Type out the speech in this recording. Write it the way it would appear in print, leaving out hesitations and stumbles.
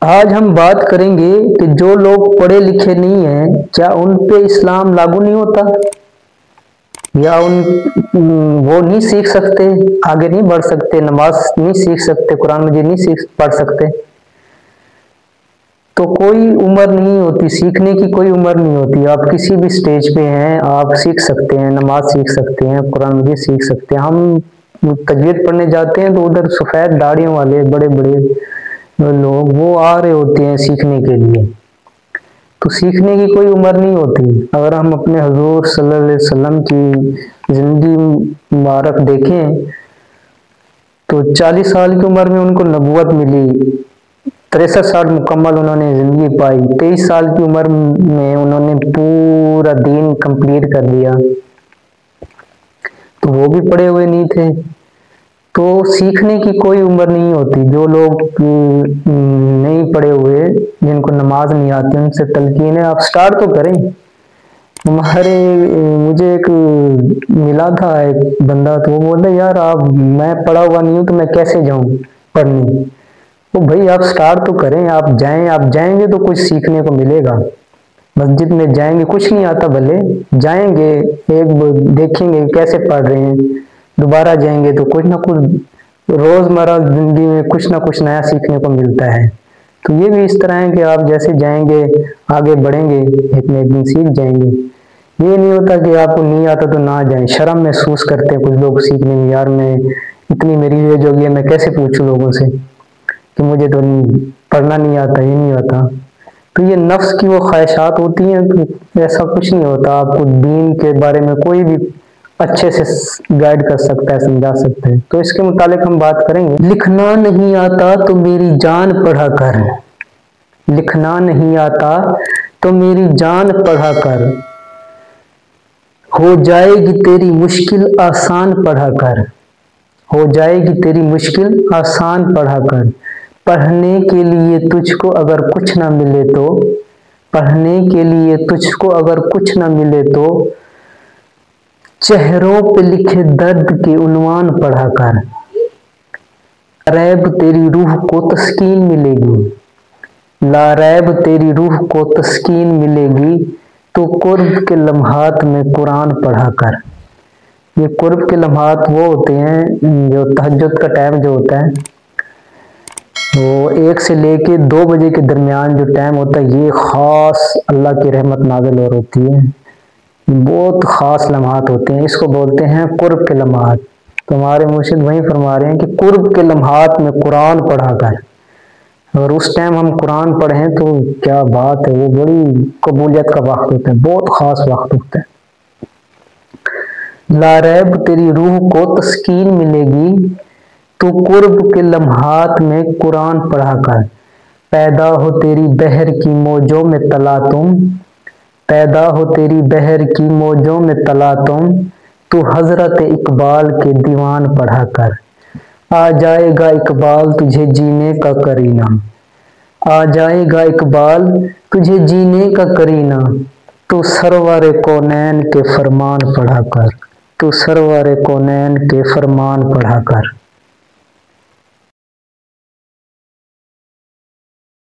آج ہم بات کریں گے کہ جو لوگ پڑھے لکھے نہیں ہیں کیا ان پہ اسلام لاگو نہیں ہوتا، یا وہ نہیں سیکھ سکتے، آگے نہیں بڑھ سکتے، نماز نہیں سیکھ سکتے، قرآن مجید نہیں پڑھ سکتے؟ تو کوئی عمر نہیں ہوتی، سیکھنے کی کوئی عمر نہیں ہوتی، آپ کسی بھی سٹیج پہ ہیں آپ سیکھ سکتے ہیں، نماز سیکھ سکتے ہیں، قرآن مجید سیکھ سکتے ہیں۔ ہم تجوید پڑھنے جاتے ہیں تو ادھر سفید داڑھیوں والے بڑے بڑے لوگ وہ آ رہے ہوتے ہیں سیکھنے کے لیے، تو سیکھنے کی کوئی عمر نہیں ہوتی۔ اگر ہم اپنے حضور صلی اللہ علیہ وسلم کی زندگی مبارک دیکھیں تو 40 سال کی عمر میں ان کو نبوت ملی، 63 سال مکمل انہوں نے زندگی پائی، 23 سال کی عمر میں انہوں نے پورا دین کمپلیٹ کر دیا، تو وہ بھی پڑھے ہوئے نہیں تھے۔ تو سیکھنے کی کوئی عمر نہیں ہوتی۔ جو لوگ نہیں پڑھے ہوئے، جن کو نماز نہیں آتی، ان سے تلقین ہے آپ سٹارٹ تو کریں۔ مجھے ایک ملا تھا ایک بندہ، تو وہ بولتا یار میں پڑھا ہوا نہیں ہوں تو میں کیسے جاؤں پڑھنے؟ تو بھائی آپ سٹارٹ تو کریں، آپ جائیں گے تو کچھ سیکھنے کو ملے گا۔ مسجد میں جائیں گے، کچھ نہیں آتا بھلے جائیں گے، ایک دیکھیں گے کیسے پڑھ رہے ہیں، دوبارہ جائیں گے تو کچھ نہ کچھ روزمرہ زندگی میں کچھ نہ کچھ نیا سیکھنے کو ملتا ہے۔ تو یہ بھی اس طرح ہے کہ آپ جیسے جائیں گے آگے بڑھیں گے، ایک نہ ایک دن سیکھ جائیں گے۔ یہ نہیں ہوتا کہ آپ کو نہیں آتا تو نہ جائیں، شرم محسوس کرتے ہیں کچھ لوگ سیکھنے میں، یار میں اتنی میری ایج ہو گئی ہے میں کیسے پوچھوں لوگوں سے کہ مجھے تو پڑھنا نہیں آتا، یہ نہیں آتا۔ تو یہ نفس کی وہ خواہشات ہوتی ہیں، تو ایسا کچھ نہیں ہوتا۔ آپ کو دین کے بارے میں کوئی بھی اچھے سے گائیڈ کر سکتا ہے، سمجھا سکتا ہے۔ تو اس کے متعلق ہم بات کریں گے۔ لکھنا نہیں آتا تو میری جان پڑھا کر، لکھنا نہیں آتا تو میری جان پڑھا کر، ہو جائے گی تیری مشکل آسان پڑھا کر، ہو جائے گی تیری مشکل آسان پڑھا کر۔ پڑھنے کے لیے تجھ کو اگر کچھ نہ ملے تو، پڑھنے کے لیے تجھ کو اگر کچھ نہ ملے تو، چہروں پہ لکھے درد کے عنوان پڑھا کر۔ ریب تیری روح کو تسکین ملے گی، لا ریب تیری روح کو تسکین ملے گی، تو قرب کے لمحات میں قرآن پڑھا کر۔ یہ قرب کے لمحات وہ ہوتے ہیں جو تہجد کا ٹائم جو ہوتا ہے، وہ 1 سے لے کے 2 بجے کے درمیان جو ٹائم ہوتا ہے، یہ خاص اللہ کی رحمت نازل ہو ہوتی ہے، بہت خاص لمحات ہوتے ہیں، اس کو بولتے ہیں قرب کے لمحات۔ تو ہمارے مرشد وہیں فرما رہے ہیں کہ قرب کے لمحات میں قرآن پڑھا کر۔ اگر اس ٹائم ہم قرآن پڑھیں تو کیا بات ہے، وہ بڑی قبولیت کا وقت ہوتا ہے، بہت خاص وقت ہوتا ہے۔ لا ریب تیری روح کو تسکین ملے گی، تو قرب کے لمحات میں قرآن پڑھا کر۔ پیدا ہو تیری بحر کی موجوں میں تلا تم، پیدا ہو تیری بحر کی موجوں میں تلا تم، تو حضرت اقبال کے دیوان پڑھا کر۔ آ جائے گا اقبال تجھے جینے کا کرینہ، آ جائے گا اقبال تجھے جینے کا کرینہ، تو سرور کونین کے فرمان پڑھا کر، تو سرور کونین کے فرمان پڑھا کر۔